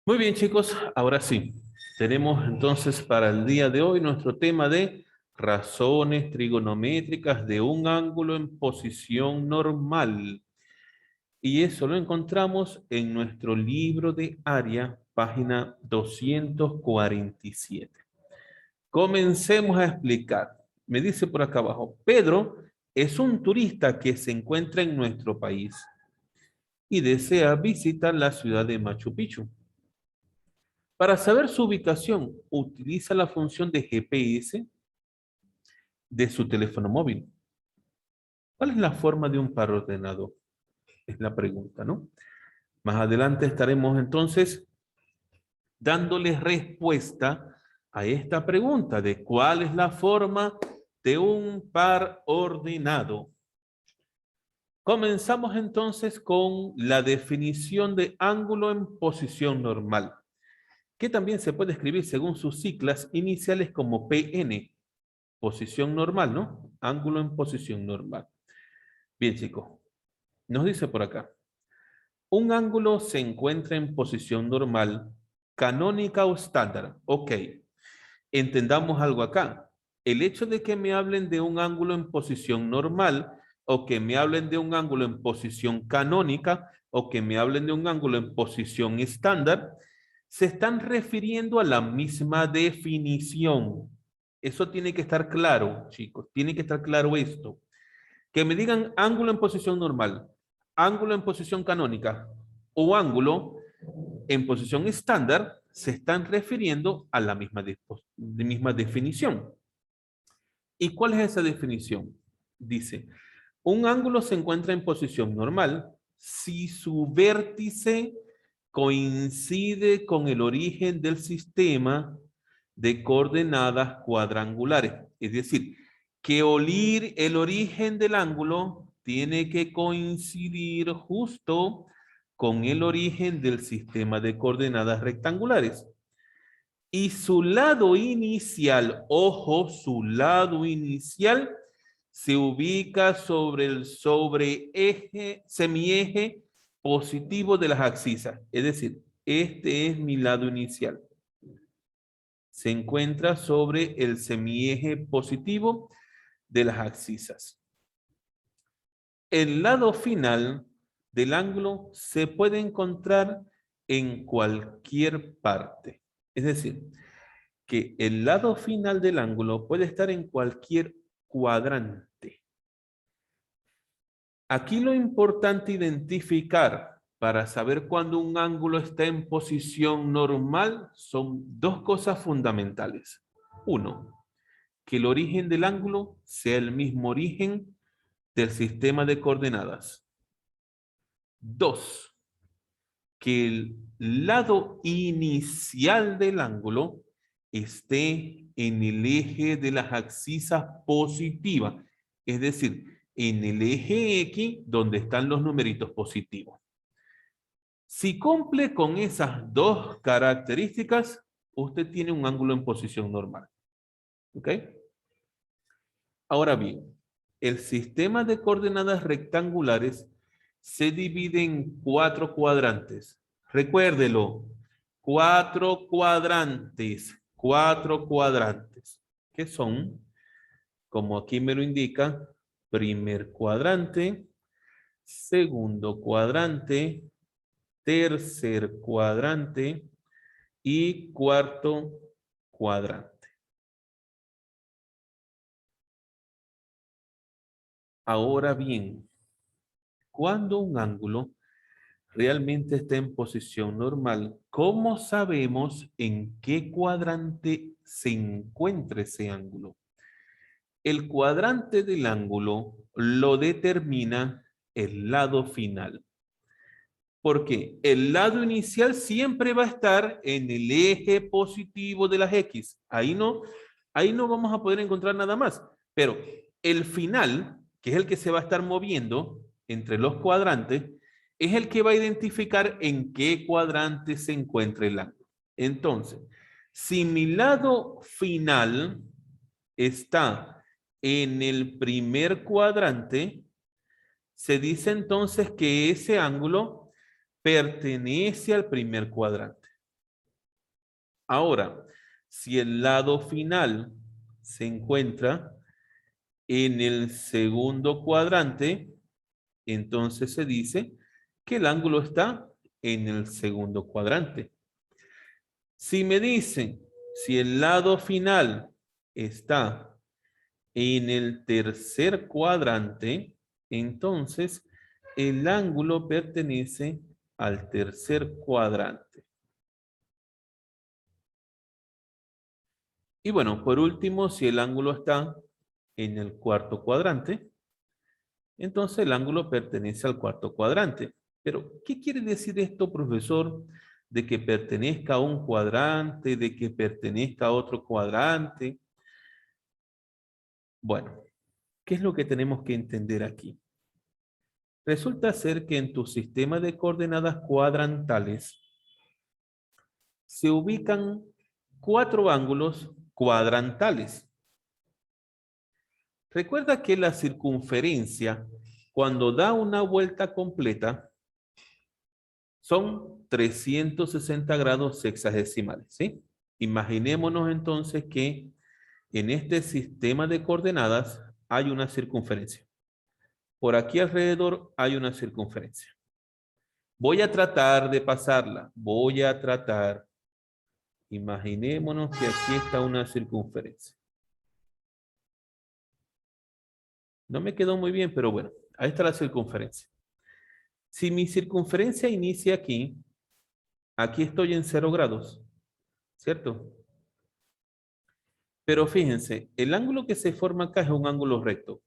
Muy bien, chicos, ahora sí. Tenemos entonces para el día de hoy nuestro tema de razones trigonométricas de un ángulo en posición normal. Y eso lo encontramos en nuestro libro de área, página 247. Comencemos a explicar. Me dice por acá abajo, Pedro es un turista que se encuentra en nuestro país y desea visitar la ciudad de Machu Picchu. Para saber su ubicación, utiliza la función de GPS de su teléfono móvil. ¿Cuál es la forma de un par ordenado? Es la pregunta, ¿no? Más adelante estaremos entonces dándoles respuesta a esta pregunta de cuál es la forma de un par ordenado. Comenzamos entonces con la definición de ángulo en posición normal, que también se puede escribir según sus siglas iniciales como PN. Posición normal, ¿no? Ángulo en posición normal. Bien, chicos, nos dice por acá. Un ángulo se encuentra en posición normal, canónica o estándar. Ok, entendamos algo acá. El hecho de que me hablen de un ángulo en posición normal o que me hablen de un ángulo en posición canónica o que me hablen de un ángulo en posición estándar, se están refiriendo a la misma definición. Eso tiene que estar claro, chicos. Tiene que estar claro esto. Que me digan ángulo en posición normal, ángulo en posición canónica o ángulo en posición estándar, se están refiriendo a la misma definición. ¿Y cuál es esa definición? Dice, un ángulo se encuentra en posición normal si su vértice coincide con el origen del sistema de coordenadas cuadrangulares. Es decir, que el origen del ángulo tiene que coincidir justo con el origen del sistema de coordenadas rectangulares. Y su lado inicial, ojo, su lado inicial se ubica sobre el sobreeje, semieje positivo de las axisas. Es decir, este es mi lado inicial. Se encuentra sobre el semieje positivo de las axisas. El lado final del ángulo se puede encontrar en cualquier parte. Es decir, que el lado final del ángulo puede estar en cualquier cuadrante. Aquí lo importante identificar para saber cuándo un ángulo está en posición normal son dos cosas fundamentales. Uno, que el origen del ángulo sea el mismo origen del sistema de coordenadas. Dos, que el lado inicial del ángulo esté en el eje de las axisas positivas, es decir, en el eje X donde están los numeritos positivos. Si cumple con esas dos características, usted tiene un ángulo en posición normal. ¿Ok? Ahora bien, el sistema de coordenadas rectangulares se divide en cuatro cuadrantes. Recuérdelo, cuatro cuadrantes, que son, como aquí me lo indica, primer cuadrante, segundo cuadrante, tercer cuadrante y cuarto cuadrante. Ahora bien, cuando un ángulo realmente está en posición normal, ¿cómo sabemos en qué cuadrante se encuentra ese ángulo? El cuadrante del ángulo lo determina el lado final. Porque el lado inicial siempre va a estar en el eje positivo de las X. Ahí no vamos a poder encontrar nada más. Pero el final, que es el que se va a estar moviendo entre los cuadrantes, es el que va a identificar en qué cuadrante se encuentra el ángulo. Entonces, si mi lado final está en el primer cuadrante, se dice entonces que ese ángulo pertenece al primer cuadrante. Ahora, si el lado final se encuentra en el segundo cuadrante, entonces se dice que el ángulo está en el segundo cuadrante. Si me dicen si el lado final está en el tercer cuadrante, entonces el ángulo pertenece al tercer cuadrante. Y bueno, por último, si el ángulo está en el cuarto cuadrante, entonces el ángulo pertenece al cuarto cuadrante. Pero, ¿qué quiere decir esto, profesor? De que pertenezca a un cuadrante, de que pertenezca a otro cuadrante. Bueno, ¿qué es lo que tenemos que entender aquí? Resulta ser que en tu sistema de coordenadas cuadrantales se ubican 4 ángulos cuadrantales. Recuerda que la circunferencia, cuando da una vuelta completa, son 360 grados sexagesimales, ¿sí? Imaginémonos entonces que en este sistema de coordenadas hay una circunferencia. Por aquí alrededor hay una circunferencia. Voy a tratar de pasarla. Voy a tratar. Imaginémonos que aquí está una circunferencia. No me quedó muy bien, pero bueno, ahí está la circunferencia. Si mi circunferencia inicia aquí, aquí estoy en 0 grados, ¿cierto? Pero fíjense, el ángulo que se forma acá es un ángulo recto.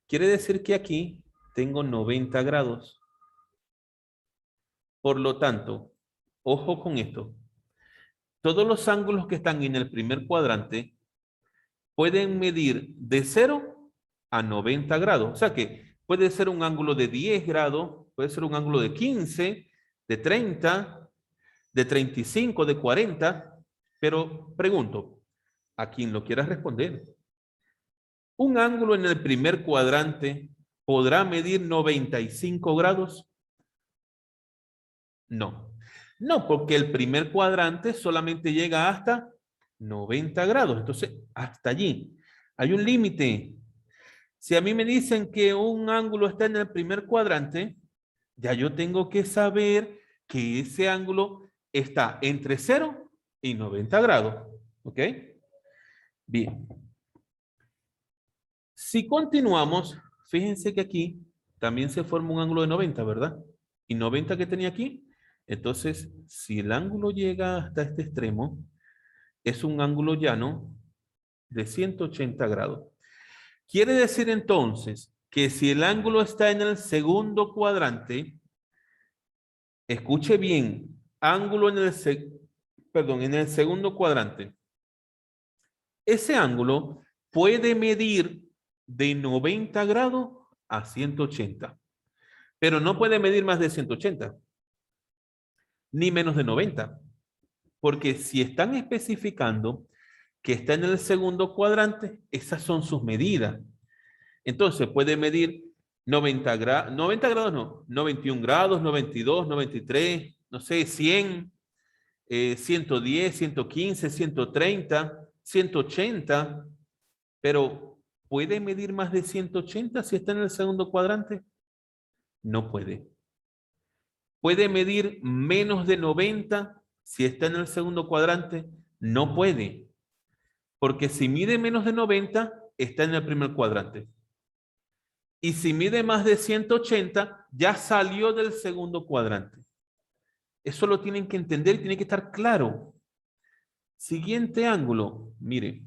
Quiere decir que aquí tengo 90 grados. Por lo tanto, ojo con esto. Todos los ángulos que están en el primer cuadrante pueden medir de 0 a 90 grados. O sea que puede ser un ángulo de 10 grados, puede ser un ángulo de 15, de 30, de 35, de 40. Pero pregunto, a quien lo quiera responder, ¿un ángulo en el primer cuadrante podrá medir 95 grados? No. No, porque el primer cuadrante solamente llega hasta 90 grados. Entonces, hasta allí. Hay un límite. Si a mí me dicen que un ángulo está en el primer cuadrante, ya yo tengo que saber que ese ángulo está entre 0 y 90 grados. ¿Ok? Bien. Si continuamos, fíjense que aquí también se forma un ángulo de 90, ¿verdad? Y 90 que tenía aquí. Entonces, si el ángulo llega hasta este extremo, es un ángulo llano de 180 grados. Quiere decir entonces que si el ángulo está en el segundo cuadrante, escuche bien, ángulo en el segundo cuadrante, ese ángulo puede medir de 90 grados a 180, pero no puede medir más de 180, ni menos de 90, porque si están especificando que está en el segundo cuadrante, esas son sus medidas. Entonces puede medir 90 grados, 90 grados no, 91 grados, 92, 93, no sé, 100, 110, 115, 130, 180, pero ¿puede medir más de 180 si está en el segundo cuadrante? No puede. ¿Puede medir menos de 90 si está en el segundo cuadrante? No puede, porque si mide menos de 90, está en el primer cuadrante. Y si mide más de 180, ya salió del segundo cuadrante. Eso lo tienen que entender y tiene que estar claro. Siguiente ángulo, mire,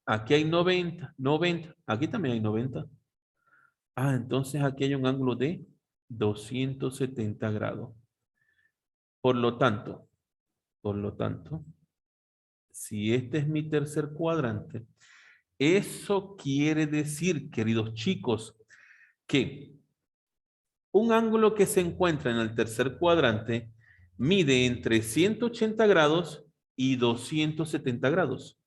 aquí hay 90, 90, aquí también hay 90. Ah, entonces aquí hay un ángulo de 270 grados. Por lo tanto, si este es mi tercer cuadrante, eso quiere decir, queridos chicos, que un ángulo que se encuentra en el tercer cuadrante mide entre 180 grados y 270 grados.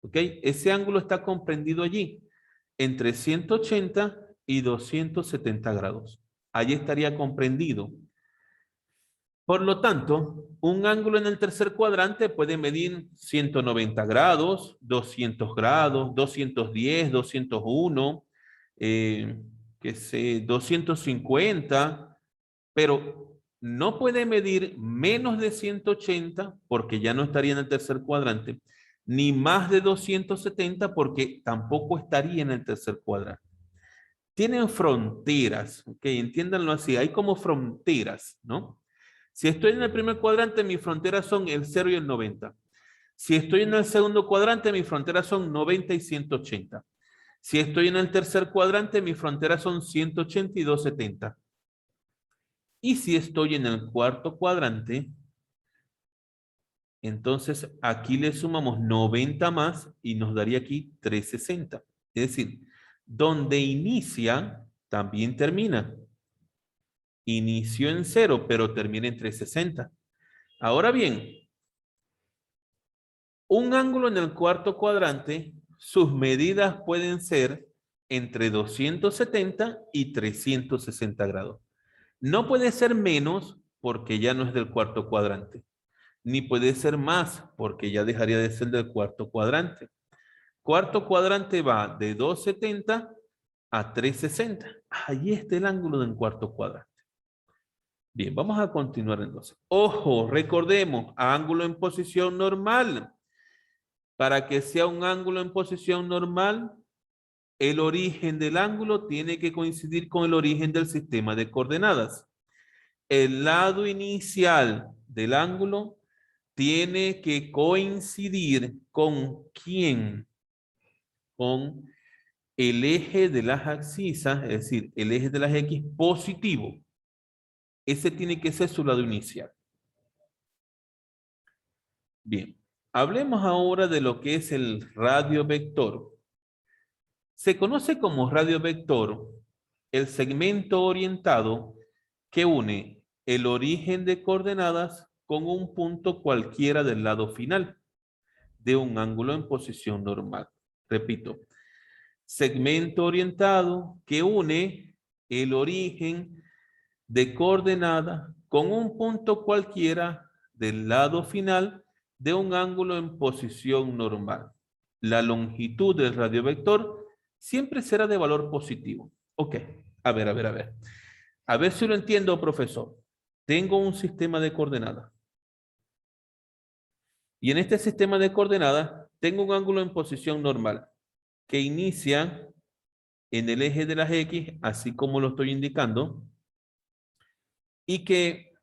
¿Ok? Ese ángulo está comprendido allí, entre 180 y 270 grados. Allí estaría comprendido. Por lo tanto, un ángulo en el tercer cuadrante puede medir 190 grados, 200 grados, 210, 201, qué sé, 250, pero no puede medir menos de 180 porque ya no estaría en el tercer cuadrante, ni más de 270 porque tampoco estaría en el tercer cuadrante. Tienen fronteras, ok, entiéndanlo así, hay como fronteras, ¿no? Si estoy en el primer cuadrante, mis fronteras son el 0 y el 90. Si estoy en el segundo cuadrante, mis fronteras son 90 y 180. Si estoy en el tercer cuadrante, mis fronteras son 180 y 270. Y si estoy en el cuarto cuadrante, entonces aquí le sumamos 90 más y nos daría aquí 360. Es decir, donde inicia, también termina. Inició en 0, pero termina en 360. Ahora bien, un ángulo en el cuarto cuadrante, sus medidas pueden ser entre 270 y 360 grados. No puede ser menos porque ya no es del cuarto cuadrante, ni puede ser más porque ya dejaría de ser del cuarto cuadrante. Cuarto cuadrante va de 270 a 360. Ahí está el ángulo del cuarto cuadrante. Bien, vamos a continuar entonces. Ojo, recordemos, ángulo en posición normal. Para que sea un ángulo en posición normal, el origen del ángulo tiene que coincidir con el origen del sistema de coordenadas. El lado inicial del ángulo tiene que coincidir con ¿quién? Con el eje de las abscisas, es decir, el eje de las X positivo. Ese tiene que ser su lado inicial. Bien, hablemos ahora de lo que es el radio vector. Se conoce como radio vector el segmento orientado que une el origen de coordenadas con un punto cualquiera del lado final de un ángulo en posición normal. Repito, segmento orientado que une el origen de coordenadas con un punto cualquiera del lado final de un ángulo en posición normal. La longitud del radiovector siempre será de valor positivo. Ok, a ver, a ver, a ver. A ver si lo entiendo, profesor. Tengo un sistema de coordenadas. Y en este sistema de coordenadas tengo un ángulo en posición normal que inicia en el eje de las X, así como lo estoy indicando, y que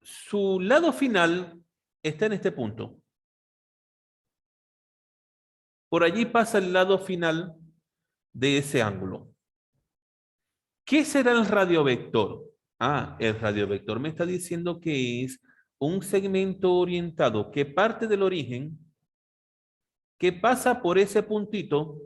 su lado final está en este punto. Por allí pasa el lado final de ese ángulo. ¿Qué será el radiovector? Ah, el radiovector me está diciendo que es un segmento orientado que parte del origen, que pasa por ese puntito,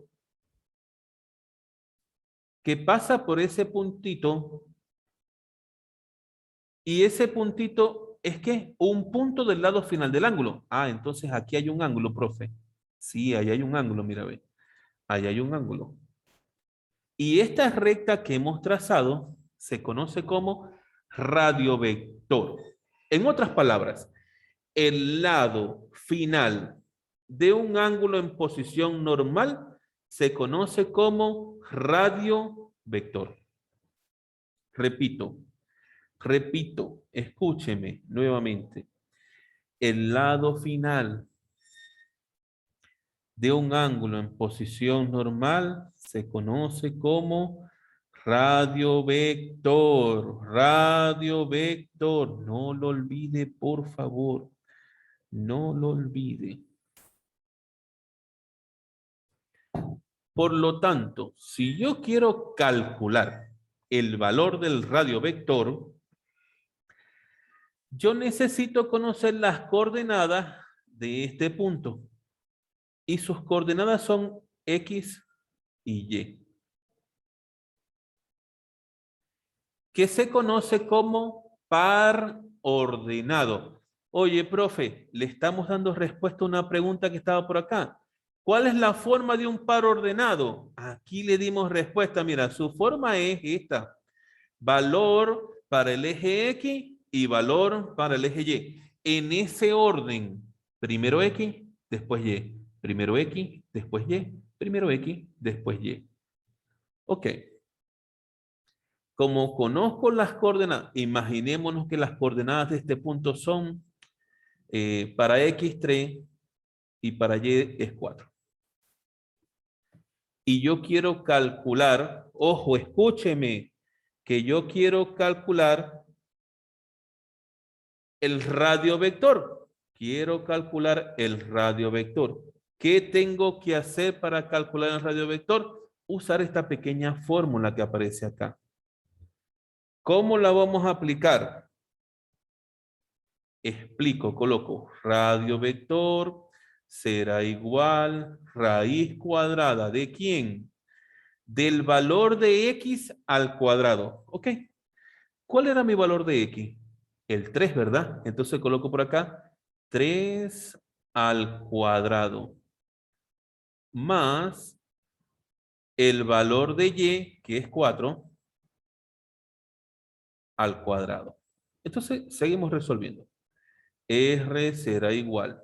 y ese puntito es que un punto del lado final del ángulo. Ah, entonces aquí hay un ángulo, profe. Sí, ahí hay un ángulo, mira, ve. Ahí hay un ángulo. Y esta recta que hemos trazado se conoce como radiovector. En otras palabras, el lado final de un ángulo en posición normal se conoce como radiovector. Repito, escúcheme nuevamente. El lado final de un ángulo en posición normal se conoce como radiovector. Radiovector. No lo olvide, por favor. No lo olvide. Por lo tanto, si yo quiero calcular el valor del radiovector, yo necesito conocer las coordenadas de este punto. Y sus coordenadas son X y Y, que se conoce como par ordenado. Oye, profe, le estamos dando respuesta a una pregunta que estaba por acá. ¿Cuál es la forma de un par ordenado? Aquí le dimos respuesta. Mira, su forma es esta. Valor para el eje X y valor para el eje Y. En ese orden, primero X, después Y. Primero X, después Y. Primero X, después Y. Ok. Como conozco las coordenadas, imaginémonos que las coordenadas de este punto son para X 3 y para Y es 4. Y yo quiero calcular, ojo, escúcheme, que yo quiero calcular el radio vector. Quiero calcular el radio vector. ¿Qué tengo que hacer para calcular el radio vector? Usar esta pequeña fórmula que aparece acá. ¿Cómo la vamos a aplicar? Explico, coloco radio vector será igual raíz cuadrada ¿de quién? Del valor de x al cuadrado. ¿Ok? ¿Cuál era mi valor de x? El 3, ¿verdad? Entonces coloco por acá 3 al cuadrado más el valor de y, que es 4, al cuadrado. Entonces seguimos resolviendo. R será igual.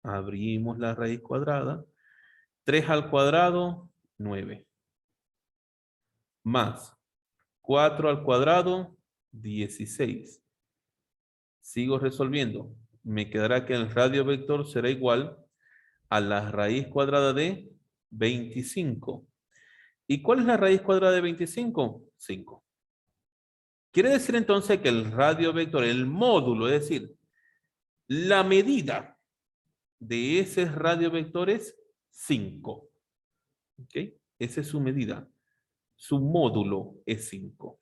Abrimos la raíz cuadrada. 3 al cuadrado, 9. Más 4 al cuadrado, 16. Sigo resolviendo. Me quedará que el radio vector será igual a la raíz cuadrada de 25. ¿Y cuál es la raíz cuadrada de 25? 5. Quiere decir entonces que el radio vector, el módulo, es decir, la medida de ese radio vector es 5. ¿Ok? Esa es su medida. Su módulo es 5.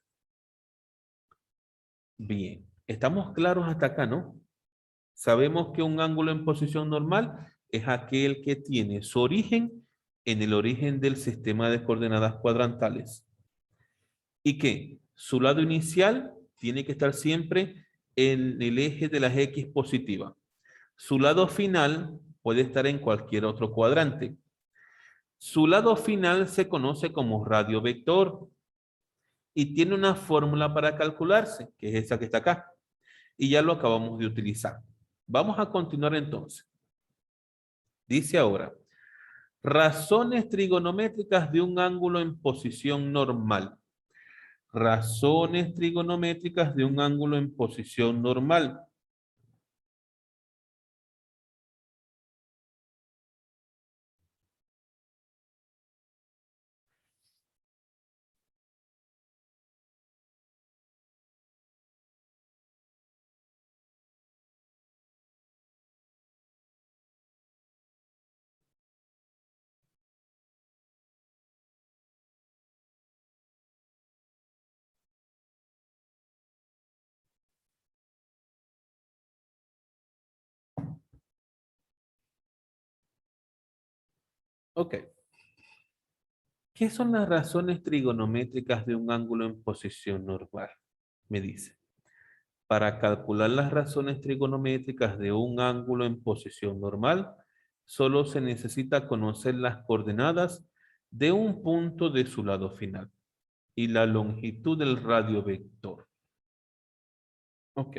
Bien. ¿Estamos claros hasta acá, no? Sabemos que un ángulo en posición normal es aquel que tiene su origen en el origen del sistema de coordenadas cuadrantales. ¿Y qué? Su lado inicial tiene que estar siempre en el eje de las X positivas. Su lado final puede estar en cualquier otro cuadrante. Su lado final se conoce como radio vector y tiene una fórmula para calcularse, que es esa que está acá. Y ya lo acabamos de utilizar. Vamos a continuar entonces. Dice ahora, razones trigonométricas de un ángulo en posición normal. Razones trigonométricas de un ángulo en posición normal. Ok. ¿Qué son las razones trigonométricas de un ángulo en posición normal? Me dice. Para calcular las razones trigonométricas de un ángulo en posición normal, solo se necesita conocer las coordenadas de un punto de su lado final y la longitud del radio vector. Ok.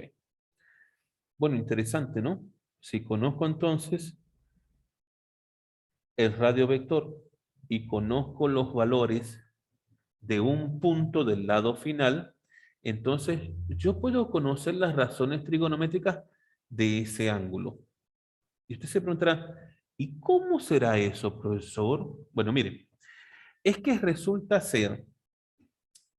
Bueno, interesante, ¿no? Si conozco entonces el radio vector y conozco los valores de un punto del lado final, entonces yo puedo conocer las razones trigonométricas de ese ángulo. Y usted se preguntará, ¿y cómo será eso, profesor? Bueno, mire, es que resulta ser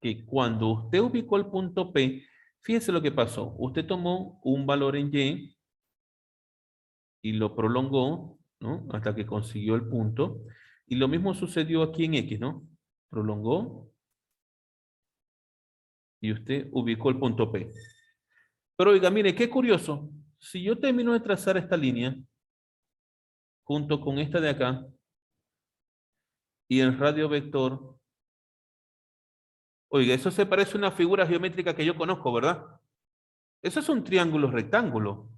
que cuando usted ubicó el punto P, fíjese lo que pasó. Usted tomó un valor en Y y lo prolongó, ¿no? Hasta que consiguió el punto. Y lo mismo sucedió aquí en X, ¿no? Prolongó y usted ubicó el punto P. Pero oiga, mire, qué curioso. Si yo termino de trazar esta línea junto con esta de acá y el radio vector, oiga, eso se parece a una figura geométrica que yo conozco, ¿verdad? Eso es un triángulo rectángulo.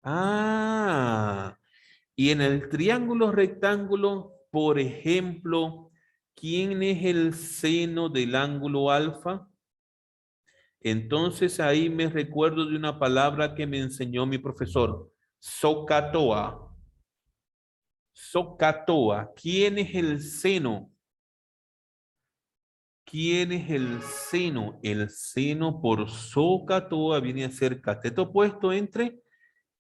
Ah, y en el triángulo rectángulo, por ejemplo, ¿quién es el seno del ángulo alfa? Entonces ahí me recuerdo de una palabra que me enseñó mi profesor, SOHCAHTOA. SOHCAHTOA. ¿Quién es el seno? ¿Quién es el seno? El seno por SOHCAHTOA viene a ser cateto opuesto entre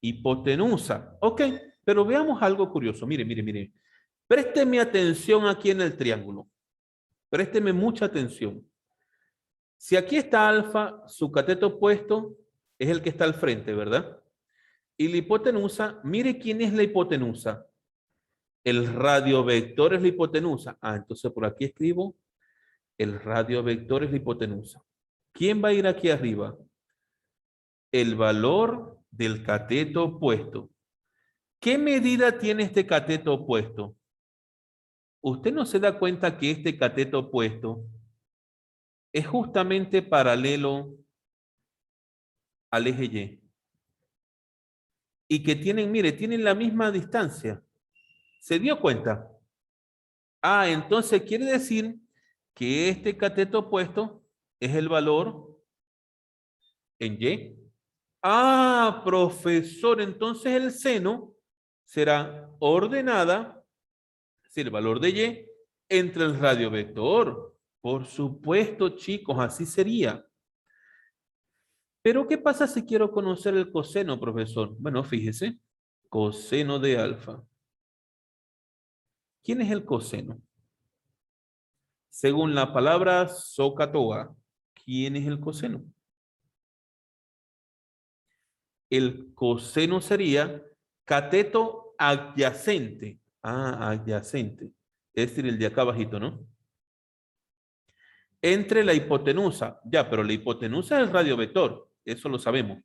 hipotenusa. Ok, pero veamos algo curioso. Mire, mire, mire. Présteme atención aquí en el triángulo. Présteme mucha atención. Si aquí está alfa, su cateto opuesto es el que está al frente, ¿verdad? Y la hipotenusa, mire quién es la hipotenusa. El radiovector es la hipotenusa. Ah, entonces por aquí escribo, el radiovector es la hipotenusa. ¿Quién va a ir aquí arriba? El valor del cateto opuesto. ¿Qué medida tiene este cateto opuesto? Usted no se da cuenta que este cateto opuesto es justamente paralelo al eje Y. Y que tienen, mire, tienen la misma distancia. ¿Se dio cuenta? Ah, entonces quiere decir que este cateto opuesto es el valor en Y. Ah, profesor, entonces el seno será ordenada, es decir, el valor de Y entre el radiovector. Por supuesto, chicos, así sería. Pero, ¿qué pasa si quiero conocer el coseno, profesor? Bueno, fíjese, coseno de alfa. ¿Quién es el coseno? Según la palabra SOHCAHTOA, ¿quién es el coseno? El coseno sería cateto adyacente. Ah, adyacente. Es decir, el de acá abajito, ¿no? Entre la hipotenusa. Ya, pero la hipotenusa es el radiovector. Eso lo sabemos.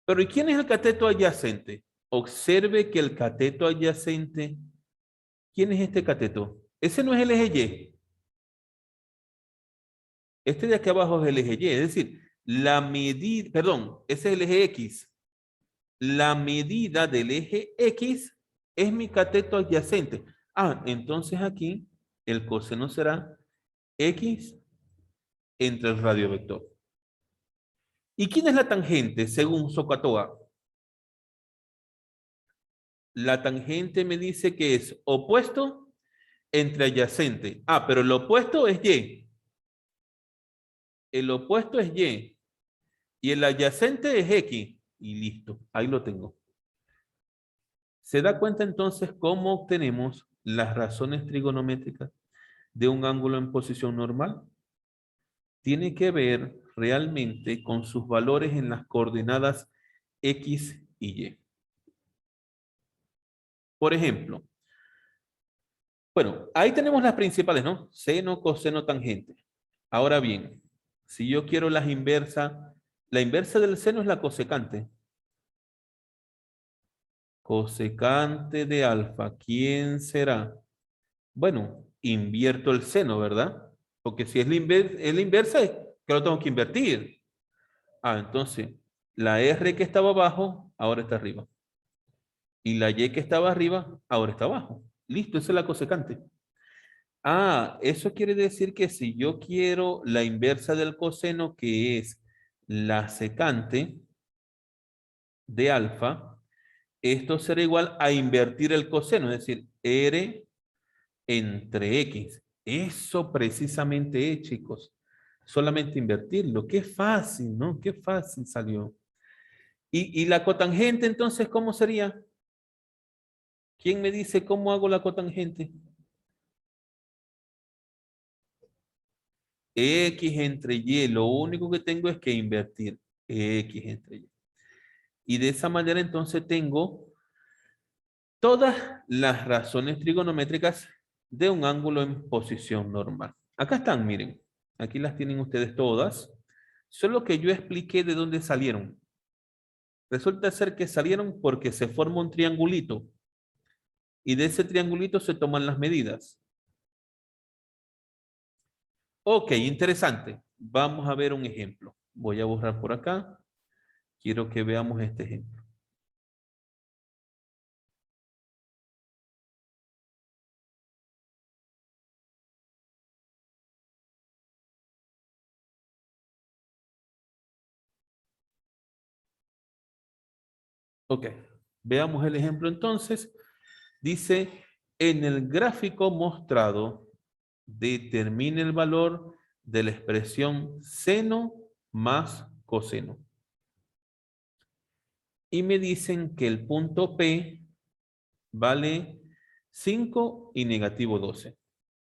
Pero ¿y quién es el cateto adyacente? Observe que el cateto adyacente, ¿quién es este cateto? Ese no es el eje Y. Este de aquí abajo es el eje Y. Es decir, la medida, perdón, ese es el eje X. La medida del eje X es mi cateto adyacente. Ah, entonces aquí el coseno será X entre el radiovector. ¿Y quién es la tangente según SOHCAHTOA? La tangente me dice que es opuesto entre adyacente. Ah, pero el opuesto es Y. El opuesto es Y. Y el adyacente es X. Y listo, ahí lo tengo. ¿Se da cuenta entonces cómo obtenemos las razones trigonométricas de un ángulo en posición normal? Tiene que ver realmente con sus valores en las coordenadas X y Y. Por ejemplo, bueno, ahí tenemos las principales, ¿no? Seno, coseno, tangente. Ahora bien, si yo quiero las inversas, la inversa del seno es la cosecante. Cosecante de alfa, ¿quién será? Bueno, invierto el seno, ¿verdad? Porque si es la inversa, es que lo tengo que invertir. Ah, entonces, la R que estaba abajo, ahora está arriba. Y la Y que estaba arriba, ahora está abajo. Listo, esa es la cosecante. Ah, eso quiere decir que si yo quiero la inversa del coseno, que es la secante de alfa, esto será igual a invertir el coseno, es decir, R entre X. Eso precisamente es, chicos. Solamente invertirlo. Qué fácil, ¿no? Qué fácil salió. Y la cotangente, entonces, ¿cómo sería? ¿Quién me dice cómo hago la cotangente? X entre Y. Lo único que tengo es que invertir X entre Y. Y de esa manera, entonces, tengo todas las razones trigonométricas de un ángulo en posición normal. Acá están, miren. Aquí las tienen ustedes todas. Solo que yo expliqué de dónde salieron. Resulta ser que salieron porque se forma un triangulito y de ese triangulito se toman las medidas. Ok, interesante. Vamos a ver un ejemplo. Voy a borrar por acá. Quiero que veamos este ejemplo. Ok, veamos el ejemplo entonces. Dice, en el gráfico mostrado, determine el valor de la expresión seno más coseno. Y me dicen que el punto P vale 5 y negativo 12.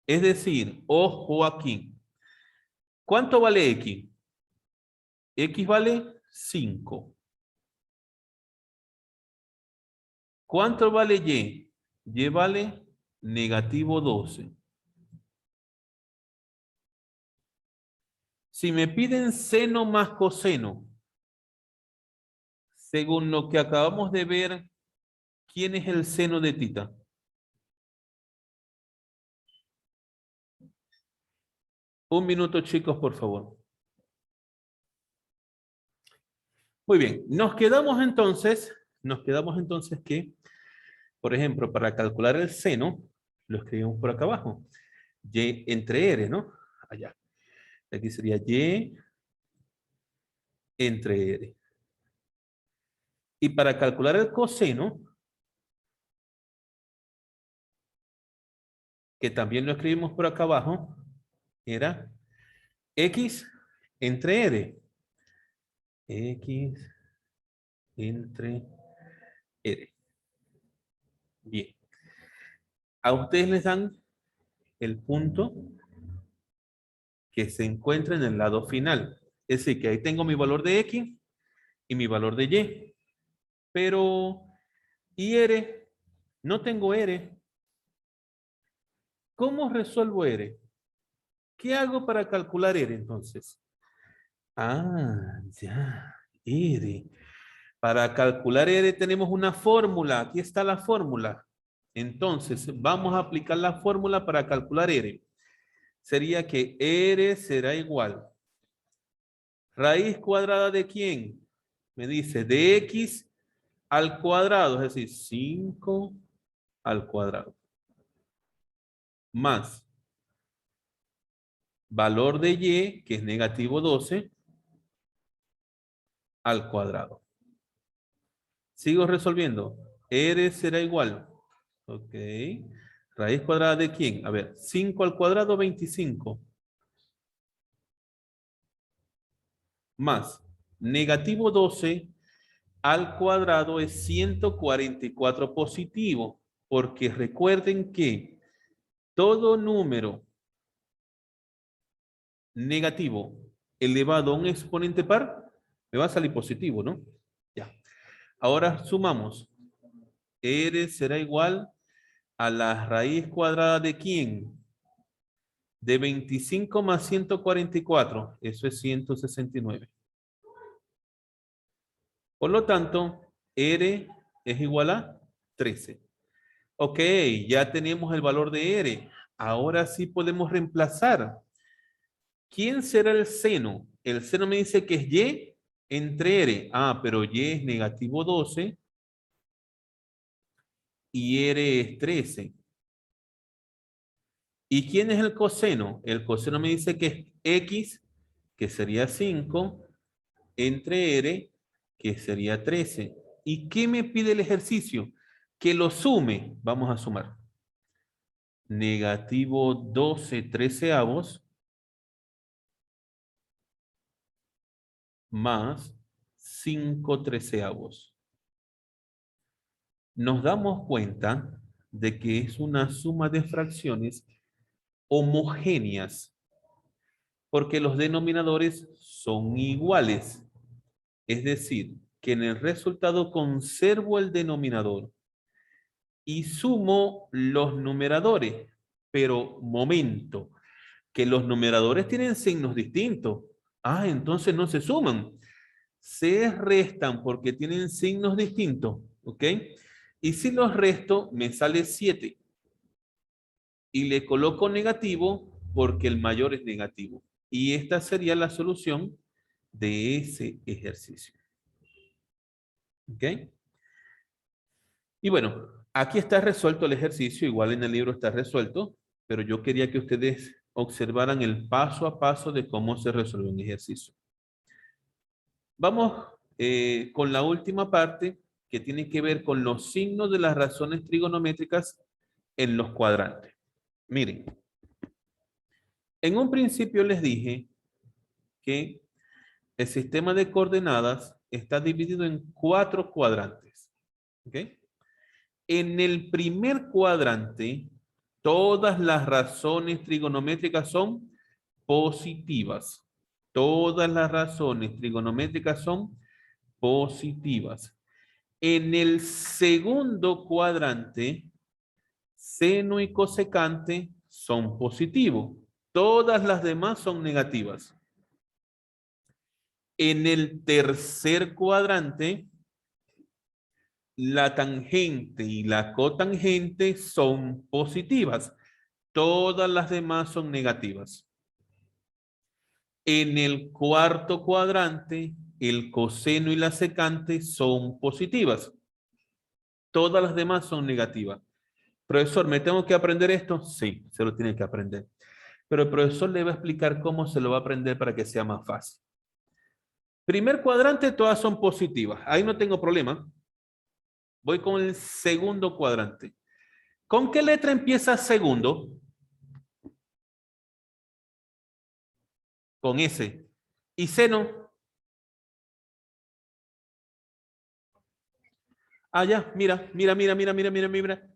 Es decir, ojo aquí. ¿Cuánto vale X? X vale 5. ¿Cuánto vale Y? Y vale negativo 12. Si me piden seno más coseno, según lo que acabamos de ver, ¿quién es el seno de tita? Un minuto, chicos, por favor. Muy bien, nos quedamos entonces que, por ejemplo, para calcular el seno, lo escribimos por acá abajo. Y entre R, ¿no? Allá. Aquí sería Y entre R. Y para calcular el coseno, que también lo escribimos por acá abajo, era X entre R. X entre R. Bien. A ustedes les dan el punto que se encuentra en el lado final. Es decir, que ahí tengo mi valor de X y mi valor de Y. Pero, ¿y R? No tengo R. ¿Cómo resuelvo R? ¿Qué hago para calcular R entonces? Ah, ya, R. Para calcular R tenemos una fórmula. Aquí está la fórmula. Entonces, vamos a aplicar la fórmula para calcular R. Sería que R será igual. ¿Raíz cuadrada de quién? Me dice de X al cuadrado, es decir, 5 al cuadrado. Más valor de Y, que es negativo 12, al cuadrado. Sigo resolviendo. R será igual. Ok. ¿Raíz cuadrada de quién? A ver, 5 al cuadrado, 25. Más negativo 12 al cuadrado es 144 positivo. Porque recuerden que todo número negativo elevado a un exponente par me va a salir positivo, ¿no? Ya. Ahora sumamos. R será igual a la raíz cuadrada de ¿quién? De 25 más 144. Eso es 169. Por lo tanto, R es igual a 13. Ok, ya tenemos el valor de R. Ahora sí podemos reemplazar. ¿Quién será el seno? El seno me dice que es Y entre R. Ah, pero Y es negativo 12 y R es 13. ¿Y quién es el coseno? El coseno me dice que es X, que sería 5, entre R, que sería 13. ¿Y qué me pide el ejercicio? Que lo sume. Vamos a sumar. Negativo 12 treceavos más 5 treceavos. Nos damos cuenta de que es una suma de fracciones homogéneas, porque los denominadores son iguales. Es decir, que en el resultado conservo el denominador y sumo los numeradores. Pero, momento, que los numeradores tienen signos distintos. Ah, entonces no se suman. Se restan porque tienen signos distintos. ¿Ok? Y si los resto, me sale 7. Y le coloco negativo porque el mayor es negativo. Y esta sería la solución de ese ejercicio. ¿Ok? Y bueno, aquí está resuelto el ejercicio, igual en el libro está resuelto, pero yo quería que ustedes observaran el paso a paso de cómo se resuelve un ejercicio. Vamos con la última parte, que tiene que ver con los signos de las razones trigonométricas en los cuadrantes. Miren, en un principio les dije que el sistema de coordenadas está dividido en 4 cuadrantes. ¿Ok? En el primer cuadrante, todas las razones trigonométricas son positivas. Todas las razones trigonométricas son positivas. En el segundo cuadrante, seno y cosecante son positivos. Todas las demás son negativas. En el tercer cuadrante, la tangente y la cotangente son positivas. Todas las demás son negativas. En el cuarto cuadrante, el coseno y la secante son positivas. Todas las demás son negativas. Profesor, ¿me tengo que aprender esto? Sí, se lo tiene que aprender. Pero el profesor le va a explicar cómo se lo va a aprender para que sea más fácil. Primer cuadrante, todas son positivas. Ahí no tengo problema. Voy con el segundo cuadrante. ¿Con qué letra empieza segundo? Con S. ¿Y seno? Ah, ya, mira.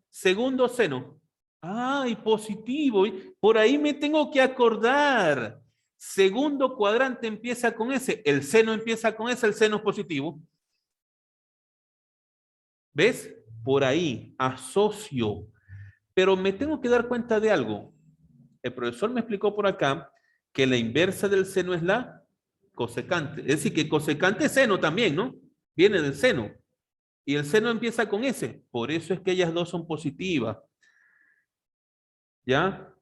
Segundo seno. Ay, positivo. Por ahí me tengo que acordar. Segundo cuadrante empieza con S. El seno empieza con S, el seno es positivo. ¿Ves? Por ahí, asocio. Pero me tengo que dar cuenta de algo. El profesor me explicó por acá que la inversa del seno es la cosecante. Es decir, que cosecante es seno también, ¿no? Viene del seno. Y el seno empieza con S. Por eso es que ellas dos son positivas. ¿Ya?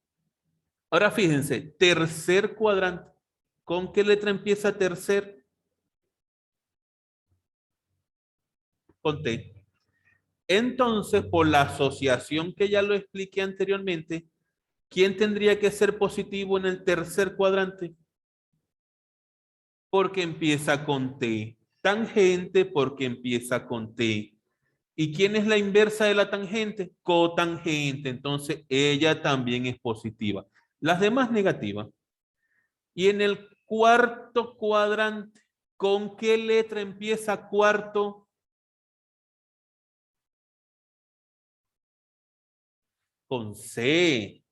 Ahora fíjense, tercer cuadrante. ¿Con qué letra empieza tercer? Con T. Entonces, por la asociación que ya lo expliqué anteriormente, ¿quién tendría que ser positivo en el tercer cuadrante? Porque empieza con T. Tangente porque empieza con T. ¿Y quién es la inversa de la tangente? Cotangente. Entonces, ella también es positiva. Las demás negativas. Y en el cuarto cuadrante, ¿con qué letra empieza cuarto? Con C.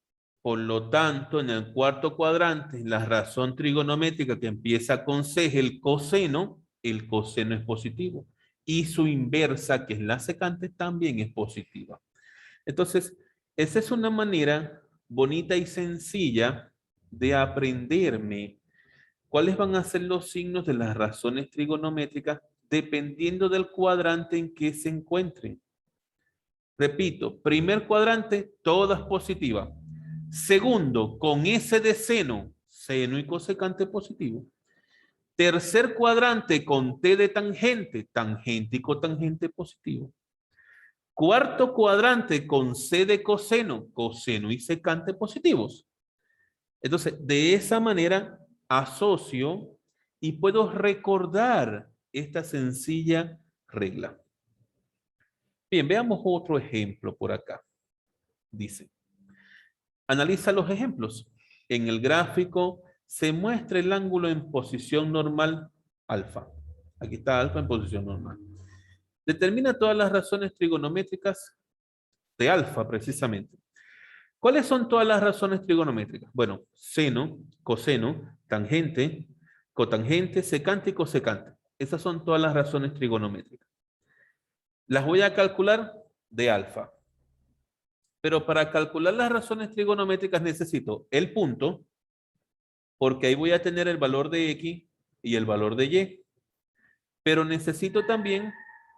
Por lo tanto, en el cuarto cuadrante, la razón trigonométrica que empieza con C es el coseno es positivo. Y su inversa, que es la secante, también es positiva. Entonces, esa es una manera bonita y sencilla de aprenderme cuáles van a ser los signos de las razones trigonométricas dependiendo del cuadrante en que se encuentren. Repito, primer cuadrante, todas positivas. Segundo, con S de seno, seno y cosecante positivo. Tercer cuadrante con T de tangente, tangente y cotangente positivo. Cuarto cuadrante con C de coseno, coseno y secante positivos. Entonces, de esa manera asocio y puedo recordar esta sencilla regla. Bien, veamos otro ejemplo por acá. Dice, analiza los ejemplos. En el gráfico se muestra el ángulo en posición normal alfa. Aquí está alfa en posición normal. Determina todas las razones trigonométricas de alfa precisamente. ¿Cuáles son todas las razones trigonométricas? Bueno, seno, coseno, tangente, cotangente, secante y cosecante. Esas son todas las razones trigonométricas. Las voy a calcular de alfa. Pero para calcular las razones trigonométricas necesito el punto, porque ahí voy a tener el valor de X y el valor de Y. Pero necesito también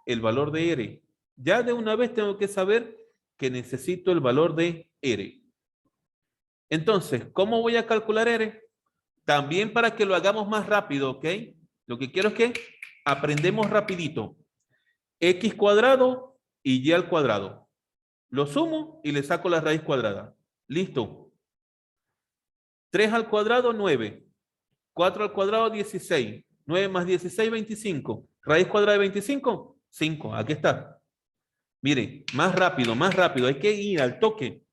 el valor de R. Ya de una vez tengo que saber que necesito el valor de R. Entonces, ¿cómo voy a calcular R? También para que lo hagamos más rápido, ¿ok? Lo que quiero es que aprendemos rapidito. X cuadrado y Y al cuadrado. Lo sumo y le saco la raíz cuadrada. Listo. 3 al cuadrado, 9. 4 al cuadrado, 16. 9 más 16, 25. Raíz cuadrada de 25, 5. Aquí está. Miren, más rápido. Hay que ir al toque.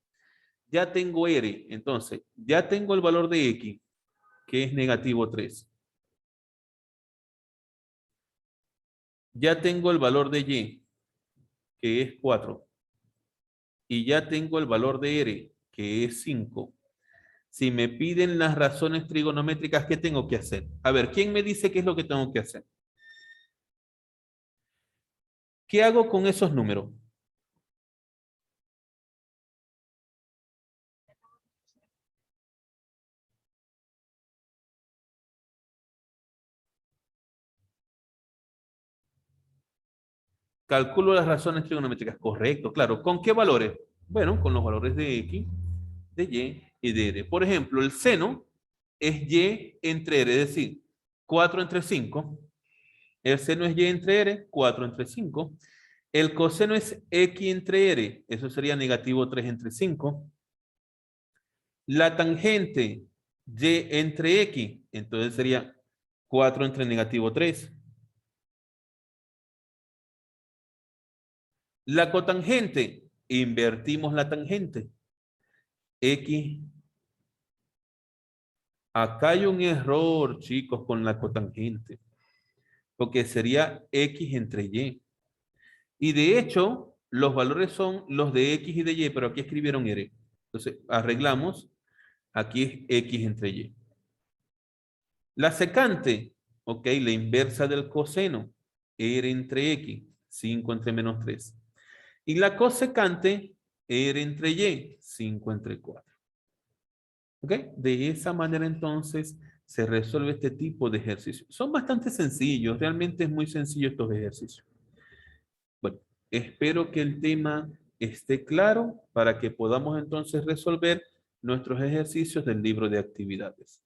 Ya tengo R. Entonces, ya tengo el valor de X, que es negativo 3. Ya tengo el valor de Y, que es 4. Y ya tengo el valor de R, que es 5. Si me piden las razones trigonométricas, ¿qué tengo que hacer? A ver, ¿quién me dice qué es lo que tengo que hacer? ¿Qué hago con esos números? Calculo las razones trigonométricas. Correcto, claro. ¿Con qué valores? Bueno, con los valores de X, de Y y de R. Por ejemplo, el seno es Y entre R, es decir, 4 entre 5. El seno es Y entre R, 4 entre 5. El coseno es X entre R, eso sería negativo 3 entre 5. La tangente Y entre X, entonces sería 4 entre negativo 3. La cotangente, invertimos la tangente. X. Acá hay un error, chicos, con la cotangente, porque sería X entre Y. Y de hecho, los valores son los de X y de Y, pero aquí escribieron R. Entonces, arreglamos. Aquí es X entre Y. La secante, ok, la inversa del coseno, R entre X, 5 entre menos 3. Y la cosecante, R entre Y, 5 entre 4. ¿Ok? De esa manera entonces se resuelve este tipo de ejercicios. Son bastante sencillos, realmente es muy sencillo estos ejercicios. Bueno, espero que el tema esté claro para que podamos entonces resolver nuestros ejercicios del libro de actividades.